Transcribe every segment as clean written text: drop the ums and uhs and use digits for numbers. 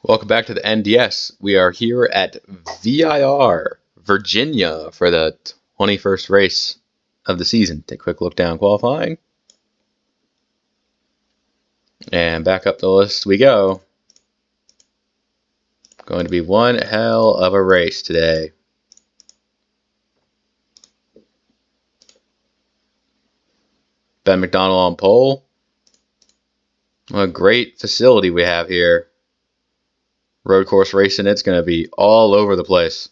Welcome back to the NDS. We are here at VIR, Virginia, for the 21st race of the season. Take a quick look down qualifying. And back up the list we go. Going to be one hell of a race today. Ben McDonald on pole. What a great facility we have here. Road course racing, it's going to be all over the place.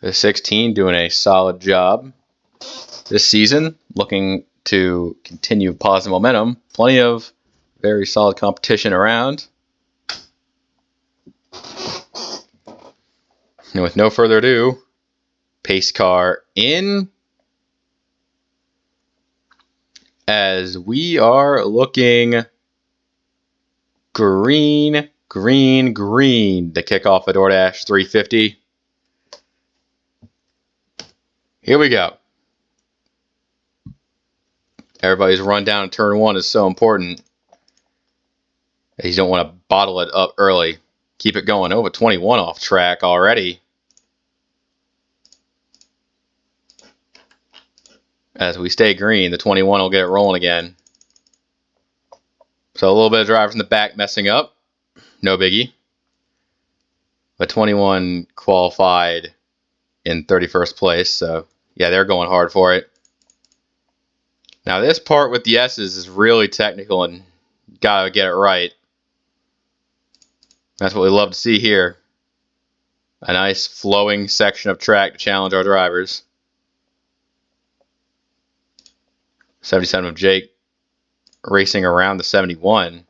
The 16 doing a solid job this season, looking to continue positive momentum. Plenty of very solid competition around. And with no further ado, pace car in as we are looking green to kick off a Doordash 350. Here we go. Everybody's run down in turn one is so important. You don't want to bottle it up early. Keep it going. Over 21 off track already. As we stay green, the 21 will get it rolling again. So a little bit of drivers in the back messing up. No biggie. But 21 qualified in 31st place. So, yeah, they're going hard for it. Now, this part with the S's is really technical and got to get it right. That's what we love to see here. A nice flowing section of track to challenge our drivers. 77 of Jake racing around the 71.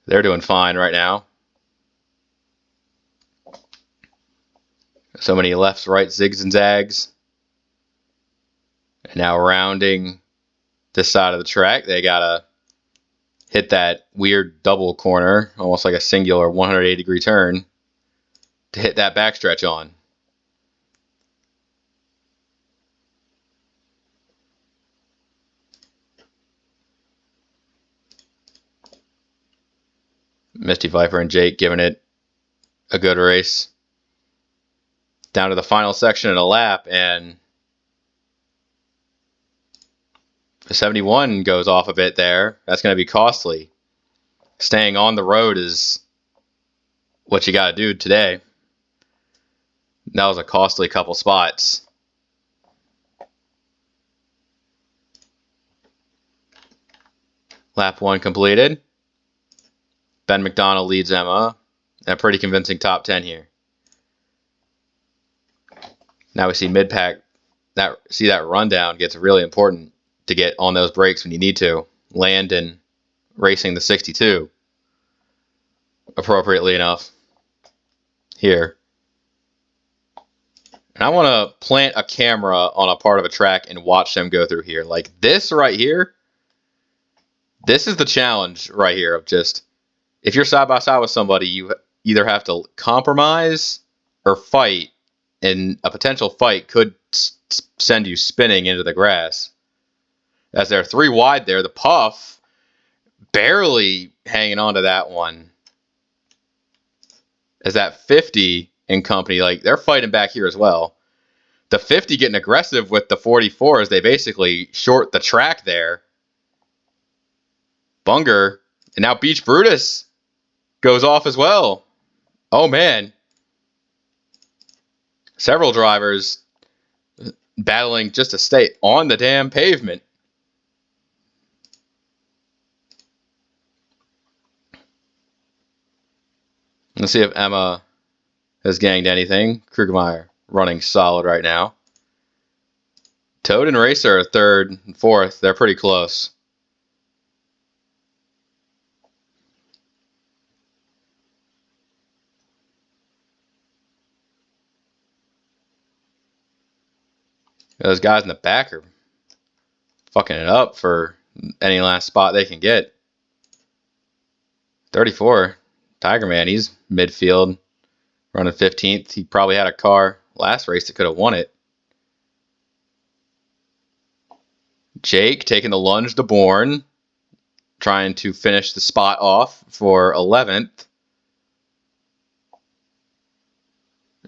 They're doing fine right now. So many lefts, rights, zigs and zags. And now rounding this side of the track, they gotta hit that weird double corner, almost like a singular 180-degree turn, to hit that backstretch on. Misty Viper and Jake giving it a good race. Down to the final section of the lap, and the 71 goes off a bit there. That's going to be costly. Staying on the road is what you got to do today. That was a costly couple spots. Lap 1 completed. Ben McDonald leads Emma. A pretty convincing top 10 here. Now we see mid-pack. See that rundown gets really important to get on those brakes when you need to. Landon racing the 62 appropriately enough here. And I want to plant a camera on a part of a track and watch them go through here. Like this right here. This is the challenge right here of just, if you're side by side with somebody, you either have to compromise or fight, and a potential fight could send you spinning into the grass. As they're 3 wide there, the Puff barely hanging on to that one. As that 50 in company, like they're fighting back here as well. The 50 getting aggressive with the 44 as they basically short the track there. Bunger, and now Beach Brutus goes off as well. Oh, man. Several drivers battling just to stay on the damn pavement. Let's see if Emma has ganged anything. Krugermeyer running solid right now. Toad and Racer are 3rd and 4th. They're pretty close. Those guys in the back are fucking it up for any last spot they can get. 34, Tiger Man, he's midfield, running 15th. He probably had a car last race that could have won it. Jake taking the lunge to Bourne, trying to finish the spot off for 11th.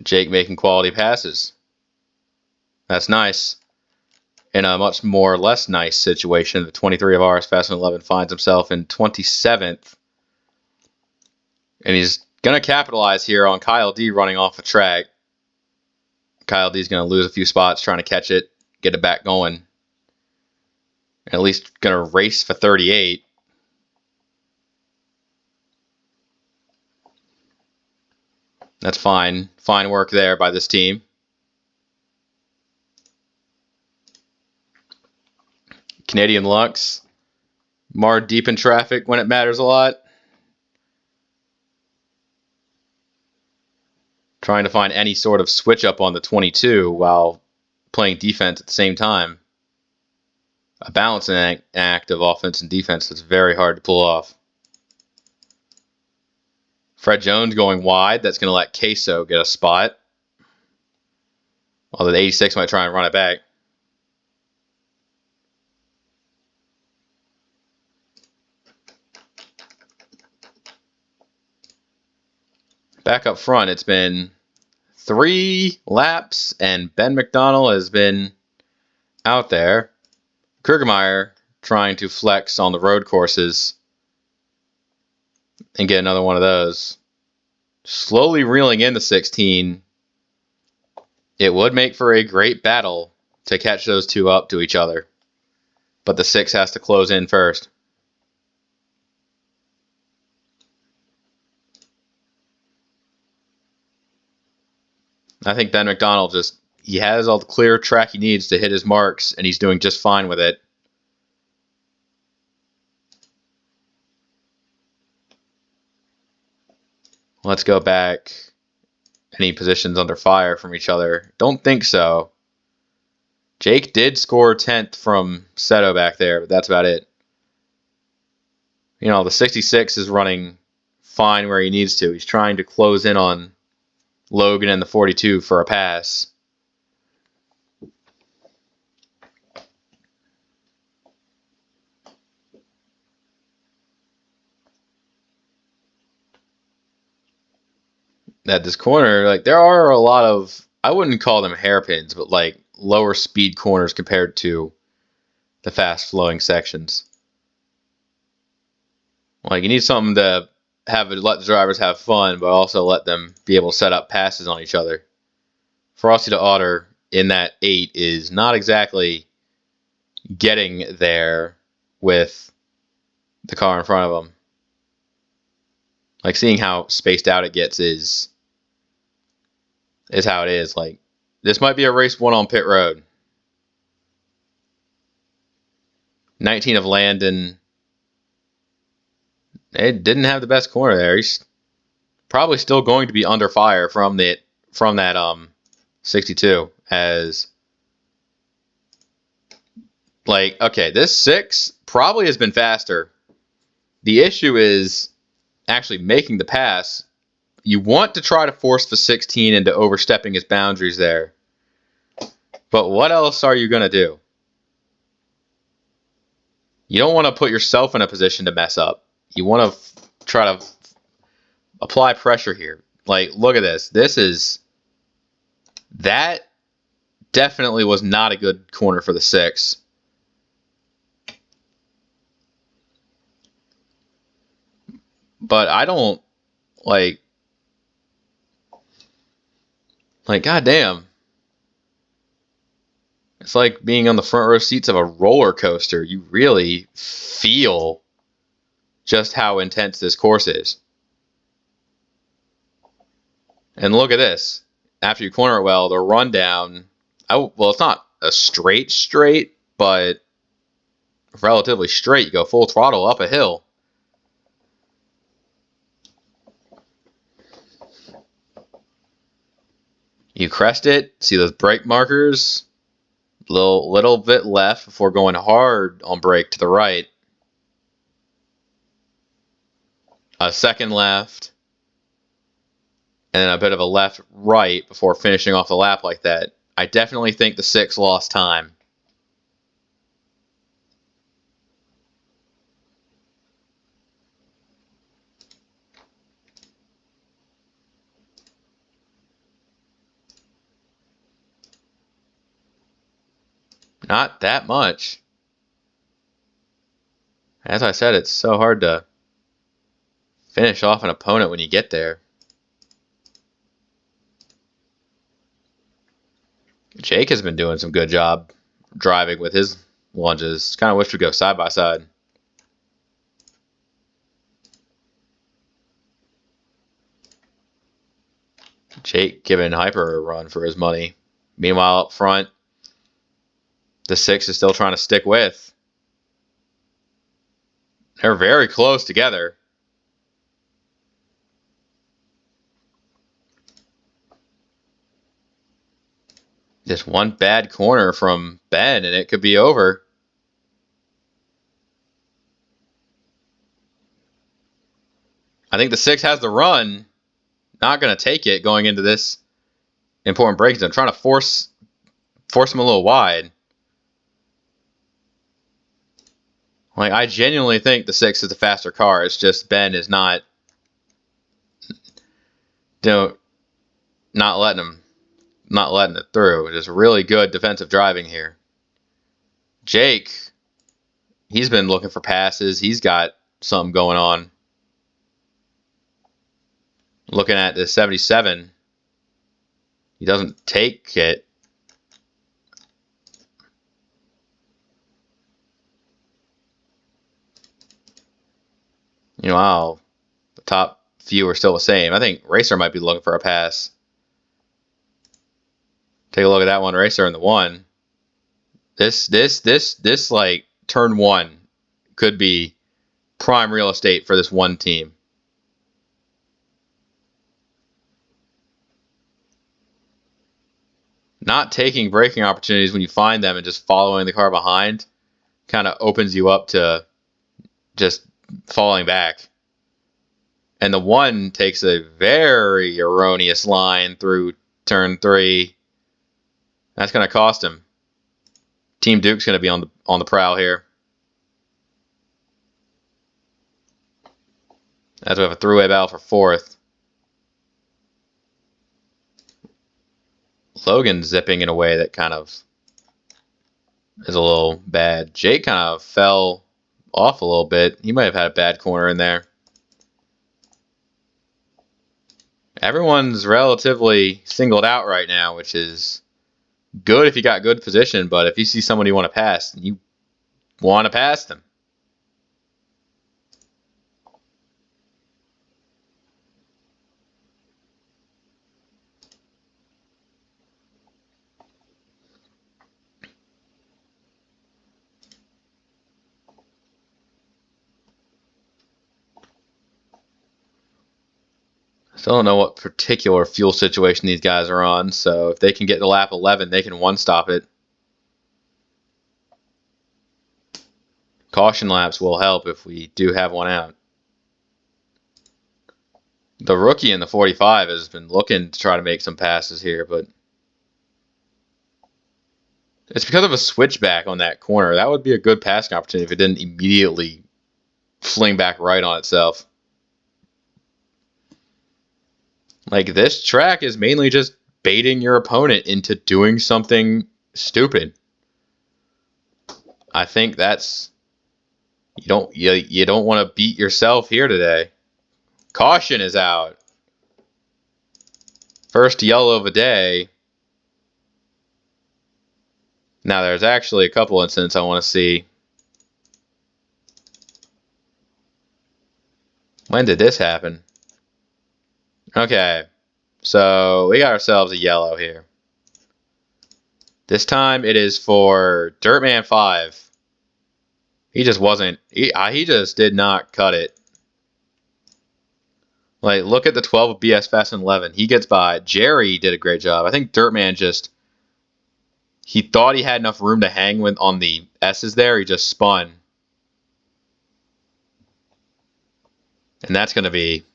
Jake making quality passes. That's nice. In a much more less nice situation, the 23 of ours, Fast and 11, finds himself in 27th. And he's going to capitalize here on Kyle D running off the track. Kyle D's going to lose a few spots trying to catch it, get it back going. And at least going to race for 38. That's fine. Fine work there by this team. Canadian Lux. Marred deep in traffic when it matters a lot. Trying to find any sort of switch up on the 22 while playing defense at the same time. A balancing act of offense and defense that's very hard to pull off. Fred Jones going wide. That's going to let Queso get a spot. Although the 86 might try and run it back. Back up front, it's been 3 laps, and Ben McDonald has been out there. Krugermeyer trying to flex on the road courses and get another one of those. Slowly reeling in the 16. It would make for a great battle to catch those two up to each other. But the 6 has to close in first. I think Ben McDonald he has all the clear track he needs to hit his marks, and he's doing just fine with it. Let's go back. Any positions under fire from each other? Don't think so. Jake did score 10th from Seto back there, but that's about it. You know, the 66 is running fine where he needs to. He's trying to close in on Logan and the 42 for a pass. At this corner, like, there are a lot of, I wouldn't call them hairpins, but like lower speed corners compared to the fast flowing sections. Like, you need something to let the drivers have fun, but also let them be able to set up passes on each other. Frosty to Otter in that 8 is not exactly getting there with the car in front of him. Like, seeing how spaced out it gets is how it is. Like, this might be a race won on pit road. 19 of Landon. It didn't have the best corner there. He's probably still going to be under fire from that 62 as, like, okay, this 6 probably has been faster. The issue is actually making the pass. You want to try to force the 16 into overstepping his boundaries there. But what else are you going to do? You don't want to put yourself in a position to mess up. You want to try to apply pressure here. Like, look at this. That definitely was not a good corner for the 6. But I don't, like, goddamn. It's like being on the front row seats of a roller coaster. You really feel just how intense this course is. And look at this. After you corner it well, the rundown, well, it's not a straight, but relatively straight. You go full throttle up a hill. You crest it. See those brake markers? Little bit left before going hard on brake to the right. A second left. and then a bit of a left-right before finishing off the lap like that. I definitely think the 6 lost time. Not that much. As I said, it's so hard to finish off an opponent when you get there. Jake has been doing some good job driving with his lunges. Kind of wish we'd go side by side. Jake giving Hyper a run for his money. Meanwhile, up front, the 6 is still trying to stick with. They're very close together. Just one bad corner from Ben, and it could be over. I think the 6 has the run. Not going to take it going into this important break. I'm trying to force him a little wide. Like, I genuinely think the 6 is the faster car. It's just Ben is not, not letting it through. Just really good defensive driving here. Jake, he's been looking for passes. He's got something going on. Looking at the 77, he doesn't take it. Wow, the top few are still the same. I think Racer might be looking for a pass. Take a look at that one, Racer in the 1. This like turn 1 could be prime real estate for this one team. Not taking braking opportunities when you find them and just following the car behind kind of opens you up to just falling back. And the 1 takes a very erroneous line through turn 3. That's going to cost him. Team Duke's going to be on the prowl here. As we have a throughway battle for 4th. Logan zipping in a way that kind of is a little bad. Jake kind of fell off a little bit. He might have had a bad corner in there. Everyone's relatively singled out right now, which is good if you got good position, but if you see someone you want to pass, you want to pass them. Still don't know what particular fuel situation these guys are on, so if they can get to lap 11, they can one-stop it. Caution laps will help if we do have one out. The rookie in the 45 has been looking to try to make some passes here, but it's because of a switchback on that corner. That would be a good passing opportunity if it didn't immediately fling back right on itself. Like, this track is mainly just baiting your opponent into doing something stupid. I think that's... You don't want to beat yourself here today. Caution is out. First yellow of the day. Now, there's actually a couple incidents I want to see. When did this happen? Okay, so we got ourselves a yellow here. This time it is for Dirtman 5. He just wasn't... He just did not cut it. Like, look at the 12 of BS Fast and 11. He gets by. Jerry did a great job. I think Dirtman just... He thought he had enough room to hang with on the S's there. He just spun. And that's going to be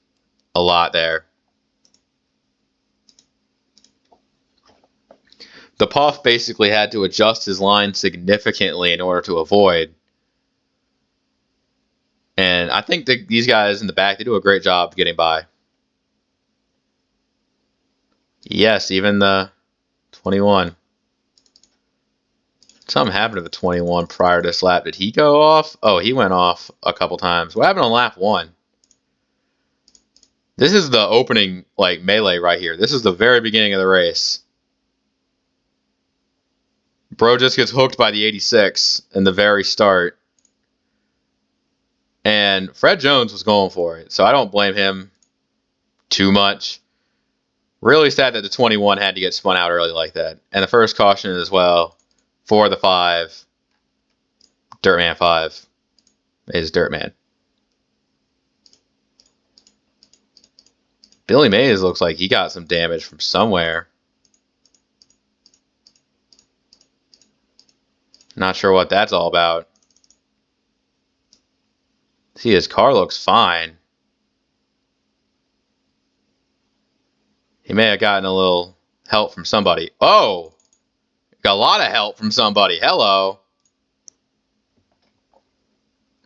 a lot there. The Puff basically had to adjust his line significantly in order to avoid. And I think these guys in the back, they do a great job getting by. Yes, even the 21. Something happened to the 21 prior to this lap. Did he go off? Oh, he went off a couple times. What happened on lap 1? This is the opening melee right here. This is the very beginning of the race. Bro just gets hooked by the 86 in the very start. And Fred Jones was going for it, so I don't blame him too much. Really sad that the 21 had to get spun out early like that. And the first caution as well for the 5. Dirtman 5 is Dirtman. Billy Mays looks like he got some damage from somewhere. Not sure what that's all about. See, his car looks fine. He may have gotten a little help from somebody. Oh! Got a lot of help from somebody. Hello.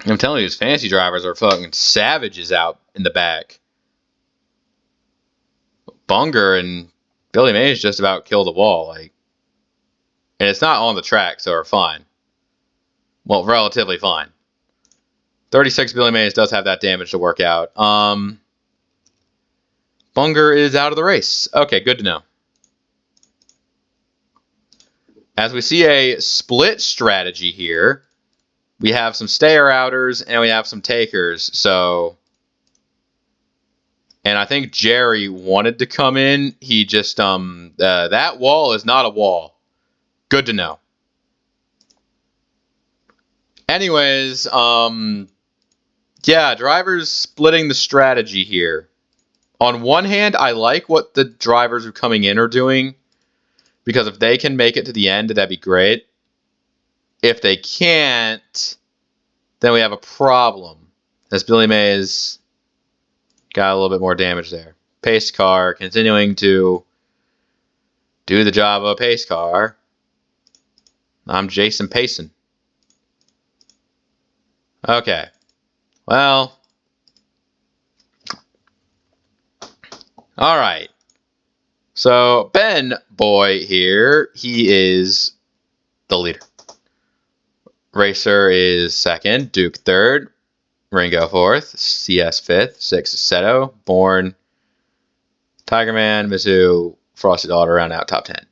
I'm telling you, these fantasy drivers are fucking savages out in the back. Bunger and Billy Mays just about killed the wall. And it's not on the track, so we're fine. Well, relatively fine. 36 Billy Mays does have that damage to work out. Bunger is out of the race. Okay, good to know. As we see a split strategy here, we have some stayer-outers and we have some takers. And I think Jerry wanted to come in. He just, that wall is not a wall. Good to know. Anyways, yeah, drivers splitting the strategy here. On one hand, I like what the drivers who are coming in are doing, because if they can make it to the end, that'd be great. If they can't, then we have a problem. As Billy Mays got a little bit more damage there. Pace car continuing to do the job of a pace car. I'm Jason Payson. Okay. Well. Alright. So, Ben Boy here, he is the leader. Racer is second, Duke third, Ringo fourth, CS fifth, sixth Seto, Bourne, Tigerman, Mizzou, Frosted Daughter round out top 10.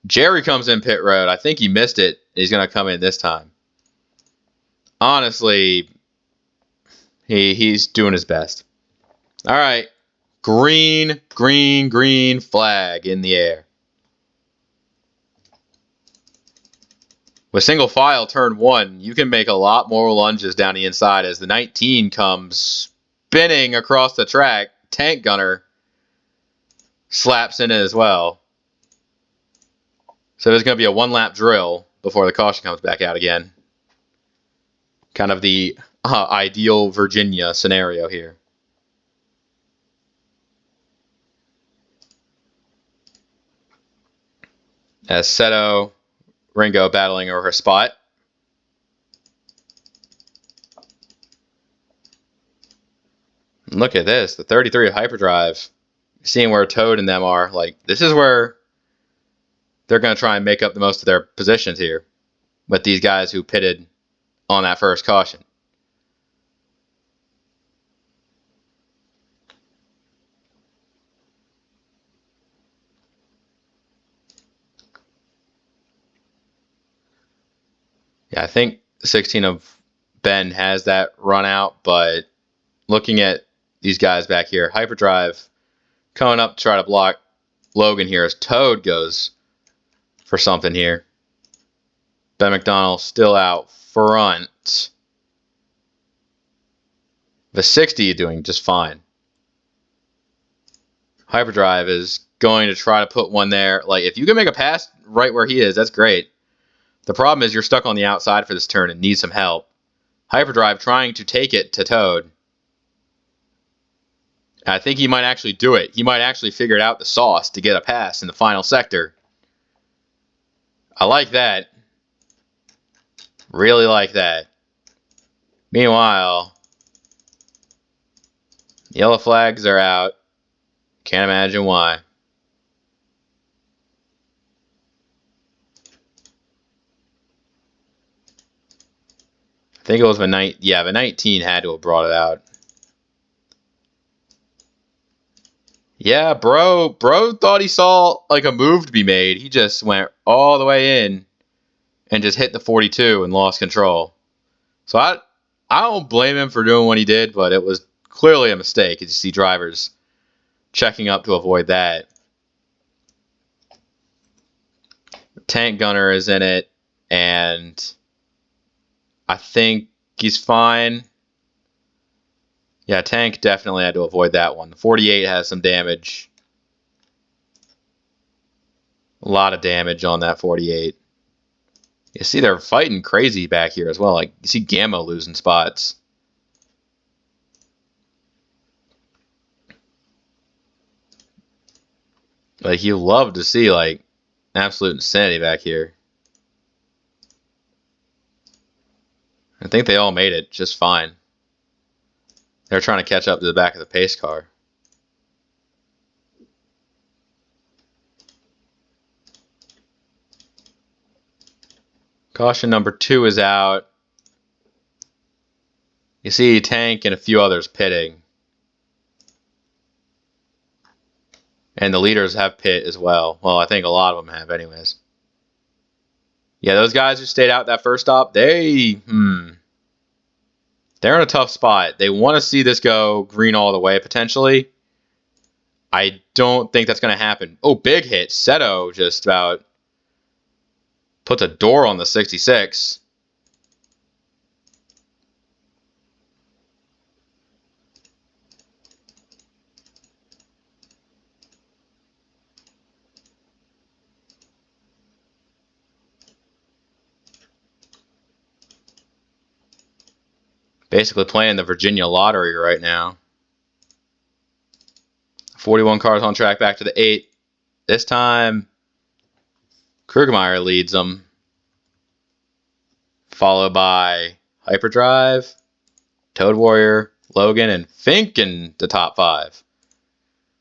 Jerry comes in pit road. I think he missed it. He's going to come in this time. Honestly, he's doing his best. All right. Green, green, green flag in the air. With single file turn 1, you can make a lot more lunges down the inside as the 19 comes spinning across the track. Tank Gunner slaps in it as well. So there's going to be a 1-lap drill before the caution comes back out again. Kind of the ideal Virginia scenario here. As Seto, Ringo battling over her spot. And look at this, the 33 of Hyperdrive. Seeing where Toad and them are, this is where they're going to try and make up the most of their positions here with these guys who pitted on that first caution. Yeah, I think 16 of Ben has that run out, but looking at these guys back here, Hyperdrive coming up to try to block Logan here as Toad goes for something here. Ben McDonald still out front. The 60 doing just fine. Hyperdrive is going to try to put one there. If you can make a pass right where he is, that's great. The problem is you're stuck on the outside for this turn and need some help. Hyperdrive trying to take it to Toad. I think he might actually do it. He might actually figure out the sauce to get a pass in the final sector. I like that. Really like that. Meanwhile, yellow flags are out. Can't imagine why. I think it was the 19 had to have brought it out. Yeah, bro thought he saw like a move to be made. He just went all the way in and just hit the 42 and lost control. So I don't blame him for doing what he did, but it was clearly a mistake as you see drivers checking up to avoid that. Tank Gunner is in it, and I think he's fine. Yeah, Tank definitely had to avoid that one. The 48 has some damage. A lot of damage on that 48. You see they're fighting crazy back here as well. Like, you see Gamma losing spots. Like, you love to see, like, absolute insanity back here. I think they all made it just fine. They're trying to catch up to the back of the pace car. Caution number 2 is out. You see Tank and a few others pitting. And the leaders have pit as well. Well, I think a lot of them have anyways. Yeah, those guys who stayed out that first stop, they're in a tough spot. They want to see this go green all the way, potentially. I don't think that's going to happen. Oh, big hit. Seto just about puts a door on the 66. Basically playing the Virginia lottery right now. 41 cars on track back to the 8. This time, Krugmeyer leads them. Followed by Hyperdrive, Toad Warrior, Logan, and Fink in the top 5.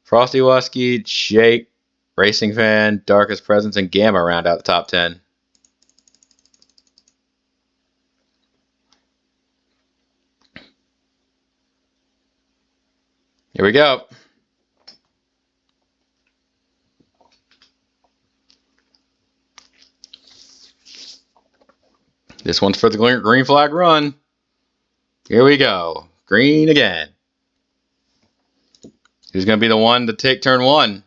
Frosty Wusky, Jake, Racing Fan, Darkest Presence, and Gamma round out the top 10. Here we go. This one's for the green flag run. Here we go. Green again. Who's going to be the one to take turn 1?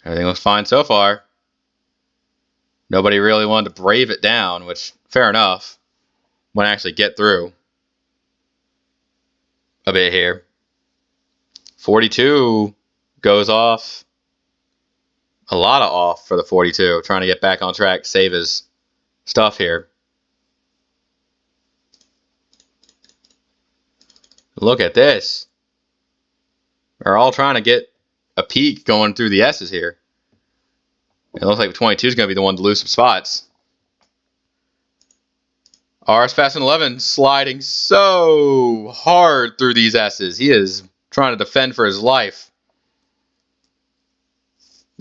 Everything looks fine so far. Nobody really wanted to brave it down, which, fair enough. Want to actually get through a bit here. 42 goes off. A lot of off for the 42. Trying to get back on track, save his stuff here. Look at this. We're all trying to get a peak going through the S's here. It looks like 22 is going to be the one to lose some spots. RS Fast and 11 sliding so hard through these S's. He is trying to defend for his life.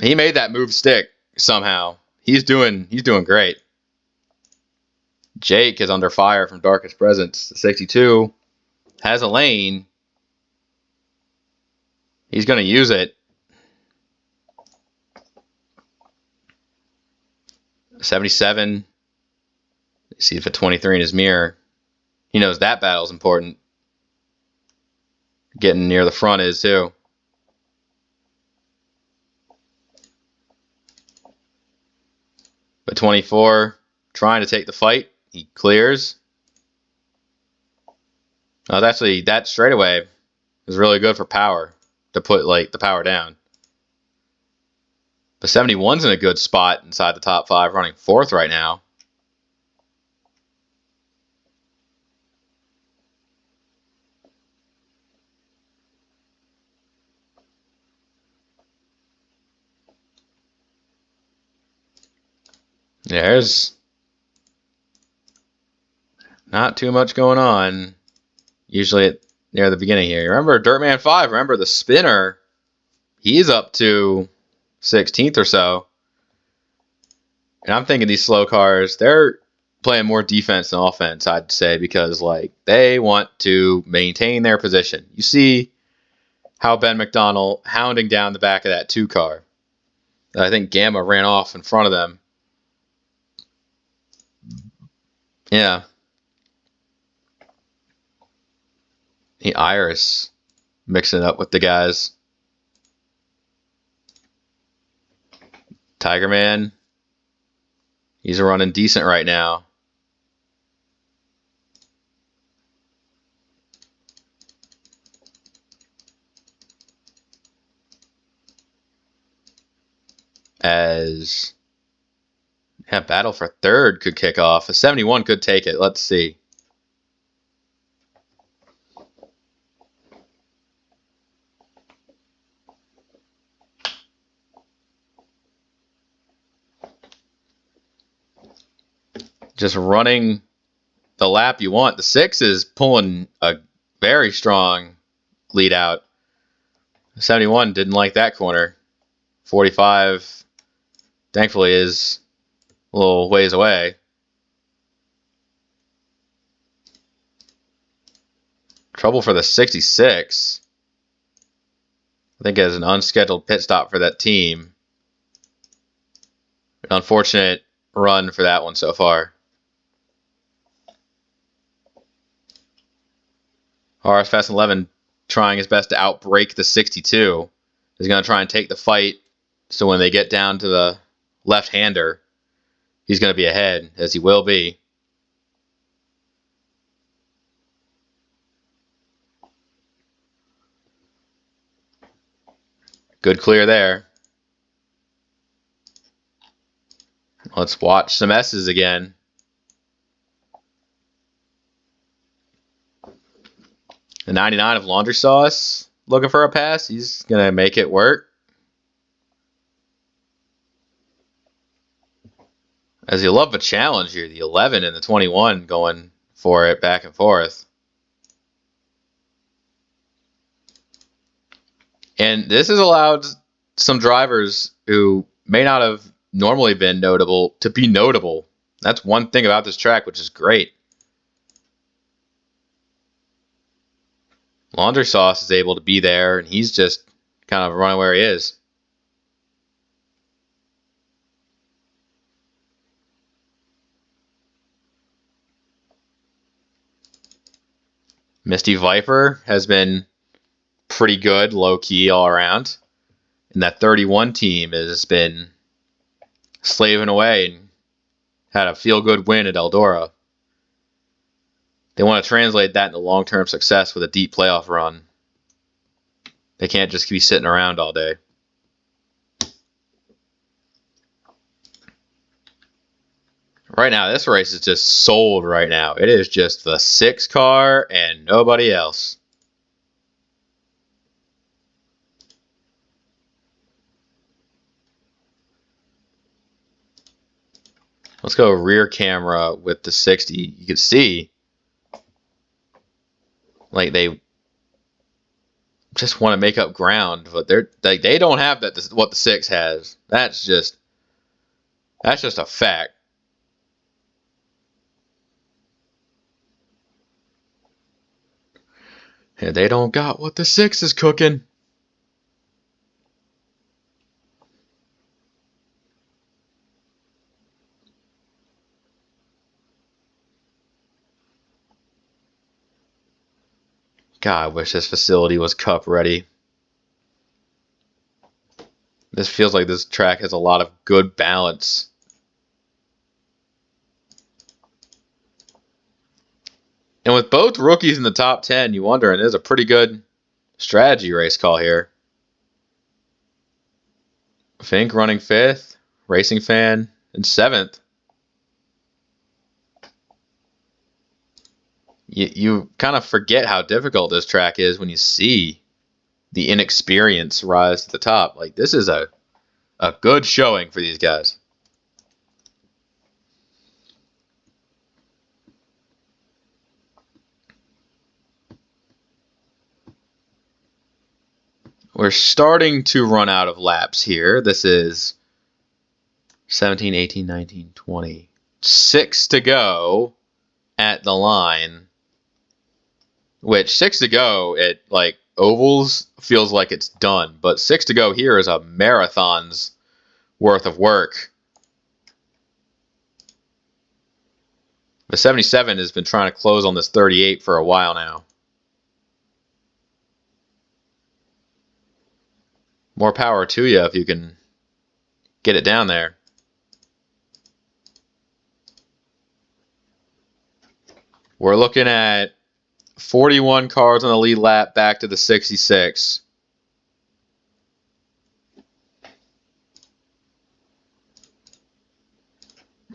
He made that move stick somehow. He's doing great. Jake is under fire from Darkest Presence. The 62 has a lane. He's going to use it. 77. You see if a 23 in his mirror. He knows that battle's important. Getting near the front is too. But 24 trying to take the fight. He clears. Actually, that straightaway is really good for power. To put like the power down. But 71's in a good spot inside the top 5, running 4th right now. Yeah, there's not too much going on. Usually near the beginning here. Remember Dirtman 5, remember the spinner, he's up to 16th or so. And I'm thinking these slow cars, they're playing more defense than offense, I'd say, because like they want to maintain their position. You see how Ben McDonald hounding down the back of that 2 car. I think Gamma ran off in front of them. Yeah. The Iris mixing it up with the guys. Tiger Man, he's running decent right now. As battle for third could kick off. A 71 could take it. Let's see. Just running the lap you want. The 6 is pulling a very strong lead out. 71 didn't like that corner. 45, thankfully, is a little ways away. Trouble for the 66. I think it has an unscheduled pit stop for that team. An unfortunate run for that one so far. RS Fast 11 trying his best to outbrake the 62. He's going to try and take the fight, so when they get down to the left-hander, he's going to be ahead, as he will be. Good clear there. Let's watch some S's again. The 99 of Laundry Sauce looking for a pass. He's going to make it work. As you love a challenge here, the 11 and the 21 going for it back and forth. And this has allowed some drivers who may not have normally been notable to be notable. That's one thing about this track, which is great. Laundry Sauce is able to be there, and he's just kind of running where he is. Misty Viper has been pretty good, low-key all around. And that 31 team has been slaving away and had a feel-good win at Eldora. They want to translate that into long-term success with a deep playoff run. They can't just be sitting around all day. Right now, this race is just sold right now. It is just the 6 car and nobody else. Let's go rear camera with the 60. You can see, like, they just want to make up ground, but they don't have that. What the 6 has. That's just a fact. And they don't got what the 6 is cooking. God, I wish this facility was cup ready. This feels like this track has a lot of good balance. And with both rookies in the top 10, you wonder, and there's a pretty good strategy race call here. Fink running 5th, Racing Fan in 7th. You kind of forget how difficult this track is when you see the inexperience rise to the top. Like, this is a good showing for these guys. We're starting to run out of laps here. This is 17, 18, 19, 20. 6 to go at the line. Which, 6 to go at, like, ovals feels like it's done. But 6 to go here is a marathon's worth of work. The 77 has been trying to close on this 38 for a while now. More power to you if you can get it down there. We're looking at 41 cars on the lead lap back to the 66.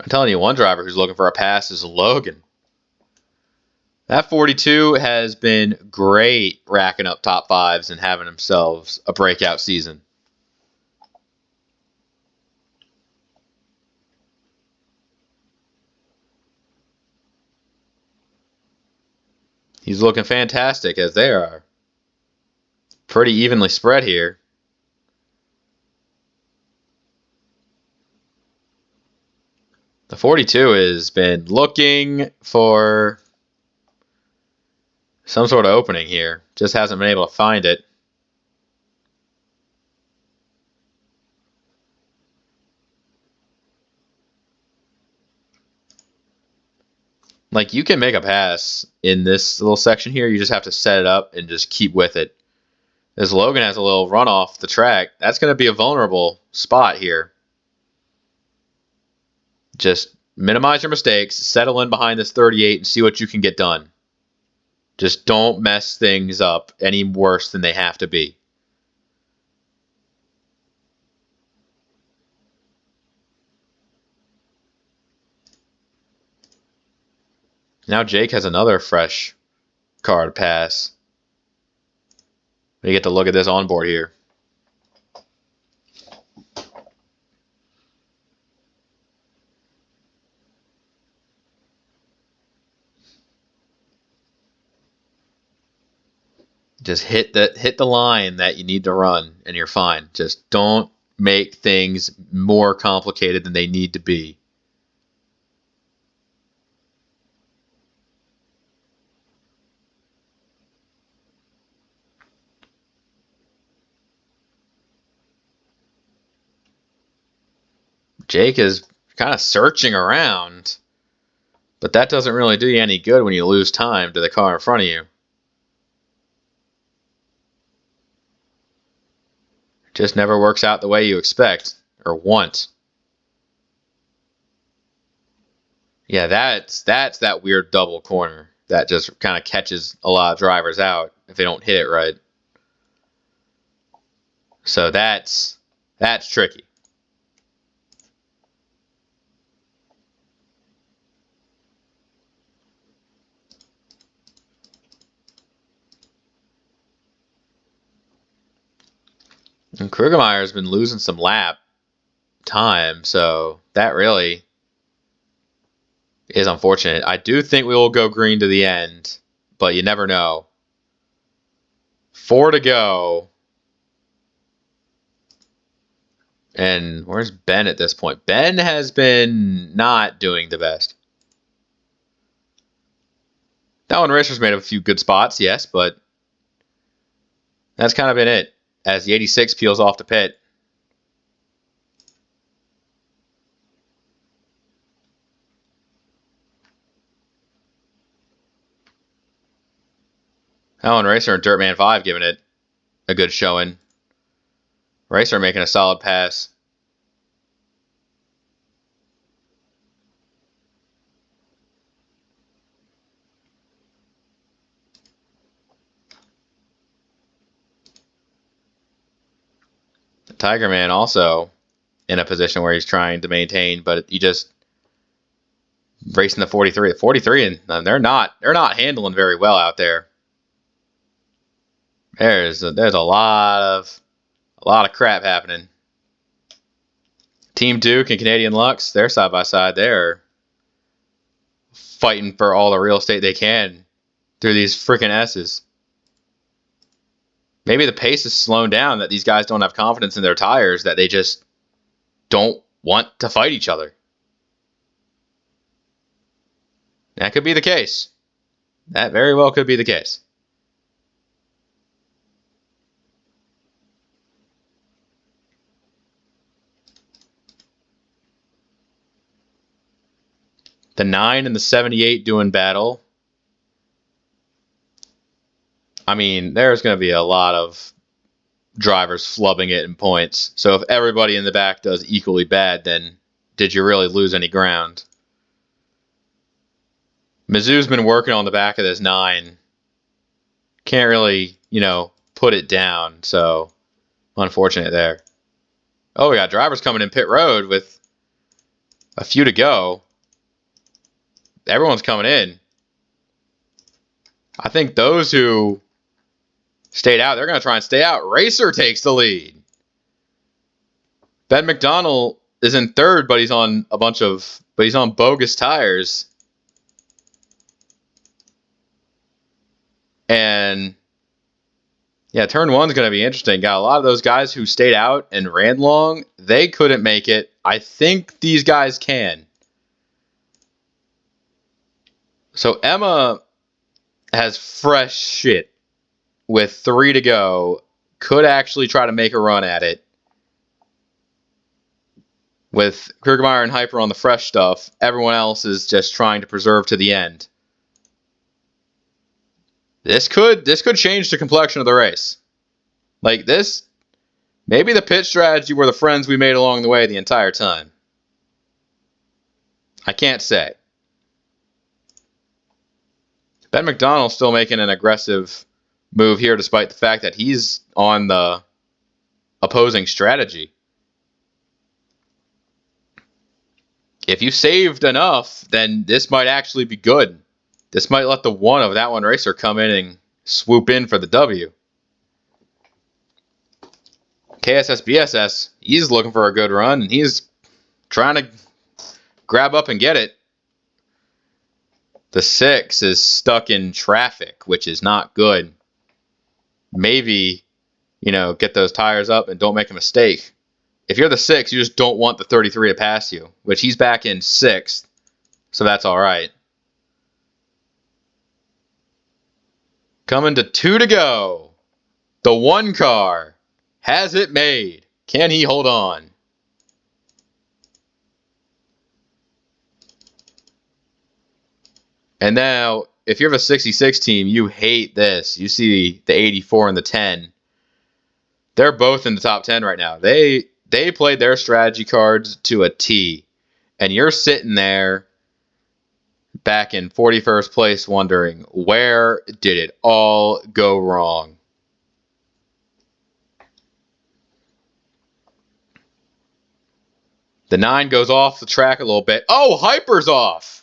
I'm telling you, one driver who's looking for a pass is Logan. That 42 has been great racking up top fives and having themselves a breakout season. He's looking fantastic, as they are. Pretty evenly spread here. The 42 has been looking for some sort of opening here. Just hasn't been able to find it. Like, you can make a pass in this little section here. You just have to set it up and just keep with it. As Logan has a little run off the track, that's going to be a vulnerable spot here. Just minimize your mistakes, settle in behind this 38, and see what you can get done. Just don't mess things up any worse than they have to be. Now Jake has another fresh car to pass. We get to look at this onboard here. Just hit the line that you need to run, and you're fine. Just don't make things more complicated than they need to be. Jake is kind of searching around, but that doesn't really do you any good when you lose time to the car in front of you. It just never works out the way you expect or want. Yeah, that's that weird double corner that just kind of catches a lot of drivers out if they don't hit it right. So that's tricky. And Krugermeyer's been losing some lap time, so that really is unfortunate. I do think we will go green to the end, but you never know. 4 to go. And where's Ben at this point? Ben has been not doing the best. That one Racer's made a few good spots, yes, but that's kind of been it as the 86 peels off the pit. Alan Racer and Dirtman 5 giving it a good showing. Racer making a solid pass. The Tiger Man also in a position where he's trying to maintain, but he just racing the 43. The 43, and they're not handling very well out there. There's a lot of crap happening. Team Duke and Canadian Lux, they're side by side. They're fighting for all the real estate they can through these freaking S's. Maybe the pace is slowing down, that these guys don't have confidence in their tires, that they just don't want to fight each other. That could be the case. That very well could be the case. The 9 and the 78 doing battle. I mean, there's going to be a lot of drivers flubbing it in points. So if everybody in the back does equally bad, then did you really lose any ground? Mizzou's been working on the back of this 9. Can't really, put it down. So unfortunate there. Oh, we got drivers coming in pit road with a few to go. Everyone's coming in. I think those who stayed out, they're going to try and stay out. Racer takes the lead. Ben McDonald is in third, but he's on he's on bogus tires. And yeah, turn 1's going to be interesting. Got a lot of those guys who stayed out and ran long. They couldn't make it. I think these guys can. So Emma has fresh shit with 3 to go. Could actually try to make a run at it. With Krugermeyer and Hyper on the fresh stuff, everyone else is just trying to preserve to the end. This could change the complexion of the race. Like this, maybe the pit strategy were the friends we made along the way the entire time. I can't say. Ben McDonald's still making an aggressive move here despite the fact that he's on the opposing strategy. If you saved enough, then this might actually be good. This might let the 1 of that one racer come in and swoop in for the W. KSS BSS, he's looking for a good run, and he's trying to grab up and get it. The 6 is stuck in traffic, which is not good. Maybe, get those tires up and don't make a mistake. If you're the 6, you just don't want the 33 to pass you, which he's back in 6th, so that's all right. Coming to 2 to go. The 1 car has it made. Can he hold on? And now, if you're the 66 team, you hate this. You see the 84 and the 10. They're both in the top 10 right now. They played their strategy cards to a T. And you're sitting there back in 41st place wondering, where did it all go wrong? The 9 goes off the track a little bit. Oh, Hyper's off.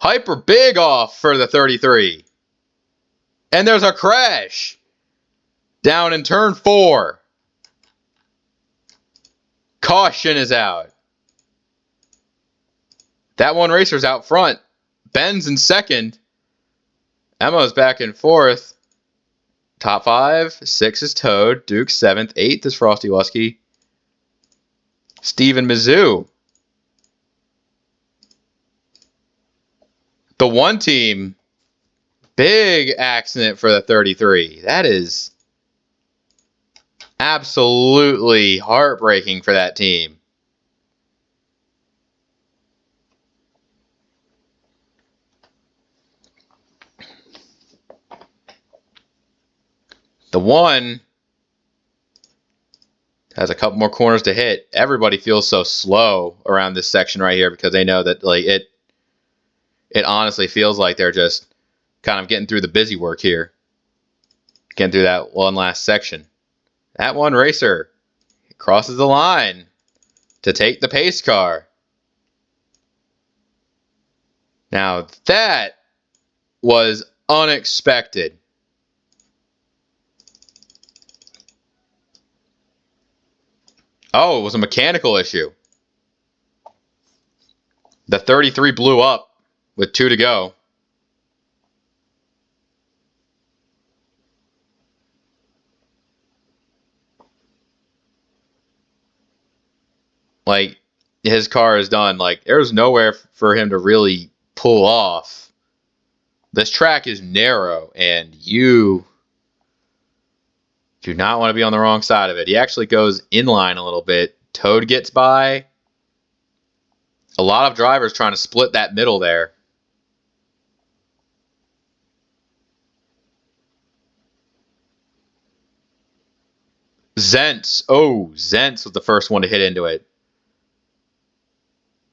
Hyper big off for the 33. And there's a crash down in turn 4. Caution is out. That 1 racer's out front. Ben's in 2nd. Emma's back in 4th. Top 5. 6 is Toad. Duke 7th. 8th is Frosty Lusky. Steven Mizzou. The 1 team, big accident for the 33. That is absolutely heartbreaking for that team. The 1 has a couple more corners to hit. Everybody feels so slow around this section right here because they know that it honestly feels like they're just kind of getting through the busy work here. Getting through that one last section. That 1 racer crosses the line to take the pace car. Now that was unexpected. Oh, it was a mechanical issue. The 33 blew up with 2 to go. Like, his car is done. Like, there's nowhere for him to really pull off. This track is narrow, and you do not want to be on the wrong side of it. He actually goes inline a little bit. Toad gets by. A lot of drivers trying to split that middle there. Zentz. Oh, Zentz was the first one to hit into it.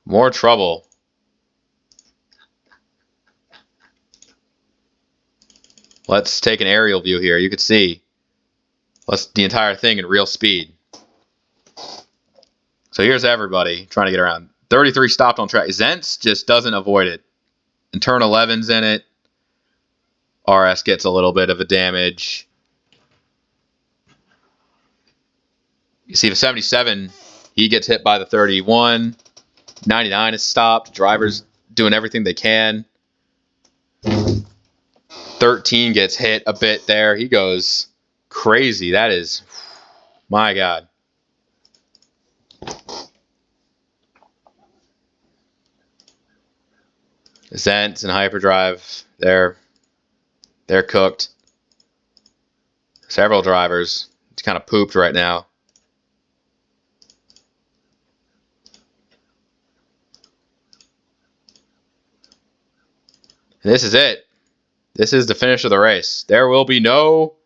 More trouble. Let's take an aerial view here. You can see the entire thing in real speed. So here's everybody trying to get around. 33 stopped on track. Zentz just doesn't avoid it. And turn 11's in it. RS gets a little bit of a damage. You see the 77, he gets hit by the 31. 99 is stopped. Drivers doing everything they can. 13 gets hit a bit there. He goes crazy. That is, my God. Zentz and Hyperdrive, they're cooked. Several drivers, it's kind of pooped right now. And this is it. This is the finish of the race. There will be no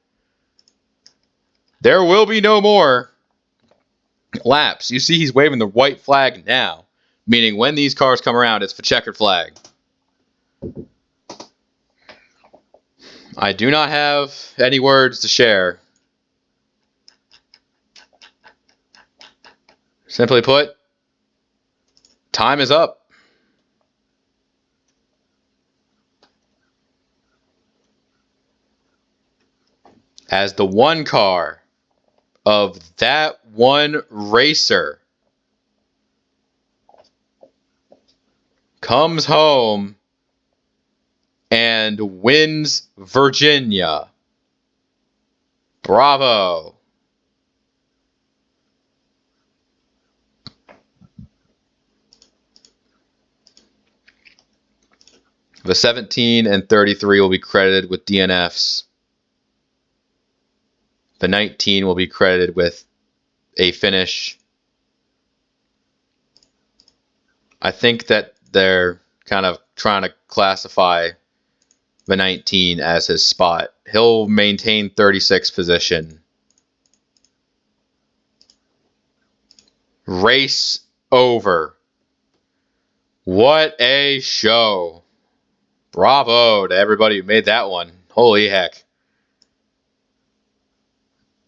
more laps. You see he's waving the white flag now, meaning when these cars come around, it's the checkered flag. I do not have any words to share. Simply put, time is up. As the one car of that one racer comes home and wins Virginia. Bravo. The 17 and 33 will be credited with DNFs. The 19 will be credited with a finish. I think that they're kind of trying to classify the 19 as his spot. He'll maintain 36th position. Race over. What a show. Bravo to everybody who made that one. Holy heck.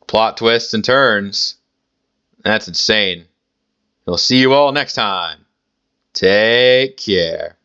Plot twists and turns. That's insane. We'll see you all next time. Take care.